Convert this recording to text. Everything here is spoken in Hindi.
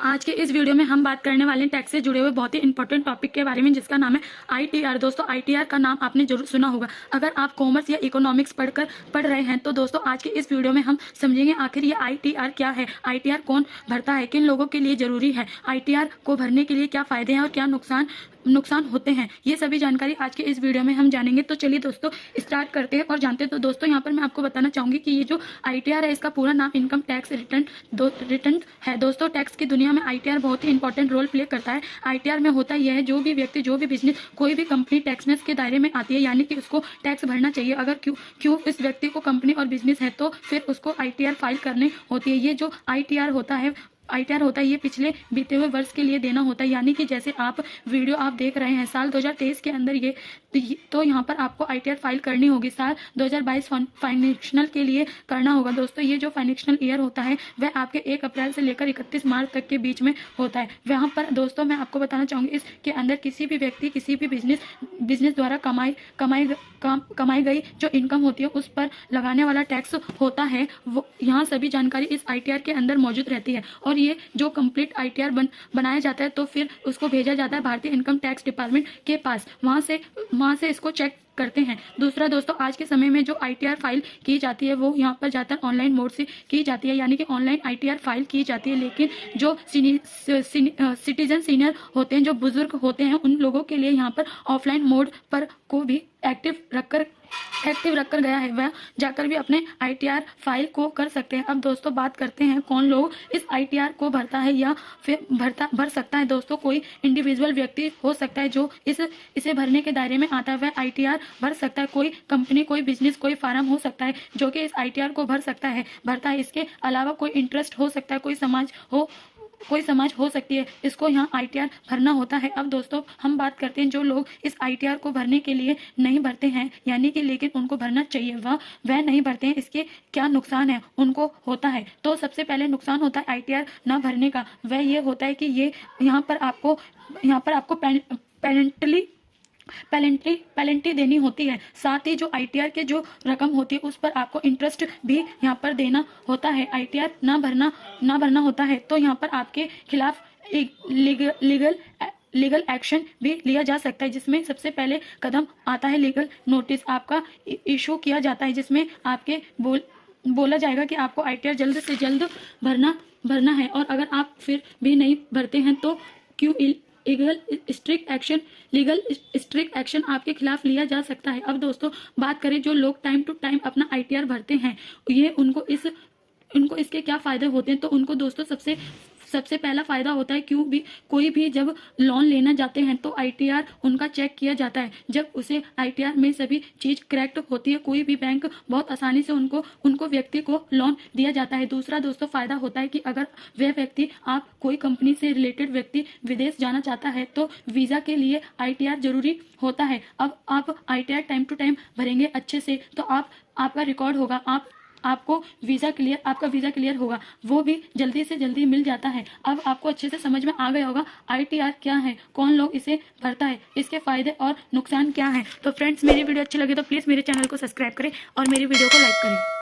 आज के इस वीडियो में हम बात करने वाले हैं टैक्स से जुड़े हुए बहुत ही इंपॉर्टेंट टॉपिक के बारे में, जिसका नाम है आईटीआर। दोस्तों, आईटीआर का नाम आपने जरूर सुना होगा। अगर आप कॉमर्स या इकोनॉमिक्स पढ़ रहे हैं तो दोस्तों आज के इस वीडियो में हम समझेंगे आखिर ये आईटीआर क्या है, आईटीआर कौन भरता है, किन लोगों के लिए जरूरी है, आईटीआर को भरने के लिए क्या फायदे हैं और क्या नुकसान होते हैं। ये सभी जानकारी आज के इस वीडियो में हम जानेंगे। तो चलिए दोस्तों स्टार्ट करते हैं और जानते हैं। तो दोस्तों यहाँ पर मैं आपको बताना चाहूंगी कि ये जो आईटीआर है इसका पूरा नाम इनकम टैक्स रिटर्न है। दोस्तों टैक्स की दुनिया में आईटीआर बहुत ही इंपॉर्टेंट रोल प्ले करता है। आईटीआर में होता यह है, जो भी व्यक्ति, जो भी बिजनेस, कोई भी कंपनी टैक्स के दायरे में आती है, यानी कि उसको टैक्स भरना चाहिए। अगर क्यों इस व्यक्ति को कंपनी और बिजनेस है तो फिर उसको आईटीआर फाइल करनी होती है। ये जो आईटीआर होता है ये पिछले बीते हुए वर्ष के लिए देना होता है। यानी कि जैसे वीडियो आप देख रहे हैं साल 2023 के अंदर ये तो यहाँ पर आपको आईटीआर फाइल करनी होगी। साल 2022 फाइनेंशियल के लिए करना होगा। दोस्तों ये जो फाइनेंशियल ईयर होता है वह आपके 1 अप्रैल से लेकर 31 मार्च तक के बीच में होता है। वहाँ पर दोस्तों मैं आपको बताना चाहूँगी, इसके अंदर किसी भी व्यक्ति, किसी भी बिजनेस द्वारा कमाई गई जो इनकम होती है उस पर लगाने वाला टैक्स होता है। वो यहाँ सभी जानकारी इस आईटीआर के अंदर मौजूद रहती है। और ये जो कंप्लीट आईटीआर बनाया जाता है तो फिर उसको भेजा जाता है भारतीय इनकम टैक्स डिपार्टमेंट के पास। वहां से इसको चेक करते हैं। दूसरा दोस्तों, आज के समय में जो आईटीआर फाइल की जाती है वो यहाँ पर ज़्यादातर ऑनलाइन मोड से की जाती है, यानी कि ऑनलाइन आईटीआर फाइल की जाती है। लेकिन जो सिटीजन सीनियर होते हैं, जो बुजुर्ग होते हैं, उन लोगों के लिए यहाँ पर ऑफलाइन मोड पर को भी एक्टिव रखकर गया है। वह जाकर भी अपने आईटीआर फाइल को कर सकते हैं। अब दोस्तों बात करते हैं कौन लोग इस आईटीआर को भरता है या फिर भर सकता है। दोस्तों कोई इंडिविजुअल व्यक्ति हो सकता है जो इसे भरने के दायरे में आता है, वह आईटीआर भर सकता है। कोई कंपनी, कोई बिजनेस, कोई फार्म हो सकता है जो कि इस आईटीआर को भरता है। इसके अलावा कोई इंटरेस्ट हो सकता है, कोई समाज हो सकती है, इसको यहाँ आईटीआर भरना होता है। अब दोस्तों हम बात करते हैं जो लोग इस आईटीआर को भरने के लिए नहीं भरते हैं, यानी कि लेकिन उनको भरना चाहिए, वह नहीं भरते हैं, इसके क्या नुकसान है उनको होता है। तो सबसे पहले नुकसान होता है आईटीआर ना भरने का, वह ये होता है कि ये यहाँ पर आपको पेनल्टी देनी होती है। साथ ही जो आईटीआर के जो रकम होती है उस पर आपको इंटरेस्ट भी यहाँ पर देना होता है। आईटीआर ना भरना होता है तो यहाँ पर आपके खिलाफ लीगल एक्शन भी लिया जा सकता है, जिसमें सबसे पहले कदम आता है लीगल नोटिस आपका इशू किया जाता है, जिसमें आपके बोला जाएगा कि आपको आईटीआर जल्द से जल्द भरना है। और अगर आप फिर भी नहीं भरते हैं तो लीगल स्ट्रिक्ट एक्शन आपके खिलाफ लिया जा सकता है। अब दोस्तों बात करें जो लोग टाइम टू टाइम अपना आईटीआर भरते हैं, ये उनको इसके क्या फायदे होते हैं। तो उनको दोस्तों सबसे पहला फायदा होता है, कोई भी जब लोन लेना जाते हैं तो आईटीआर उनका चेक किया जाता है। जब उसे आईटीआर में सभी चीज करेक्ट होती है, कोई भी बैंक बहुत आसानी से उनको व्यक्ति को लोन दिया जाता है। दूसरा दोस्तों फायदा होता है कि अगर वह व्यक्ति, आप कोई कंपनी से रिलेटेड व्यक्ति विदेश जाना चाहता है तो वीजा के लिए आईटीआर जरूरी होता है। अब आप आईटीआर टाइम टू टाइम भरेंगे अच्छे से तो आपका रिकॉर्ड होगा, आपका वीजा क्लियर होगा, वो भी जल्दी से जल्दी मिल जाता है। अब आपको अच्छे से समझ में आ गया होगा आईटीआर क्या है, कौन लोग इसे भरता है, इसके फायदे और नुकसान क्या है। तो फ्रेंड्स मेरी वीडियो अच्छी लगी तो प्लीज मेरे चैनल को सब्सक्राइब करें और मेरी वीडियो को लाइक करें।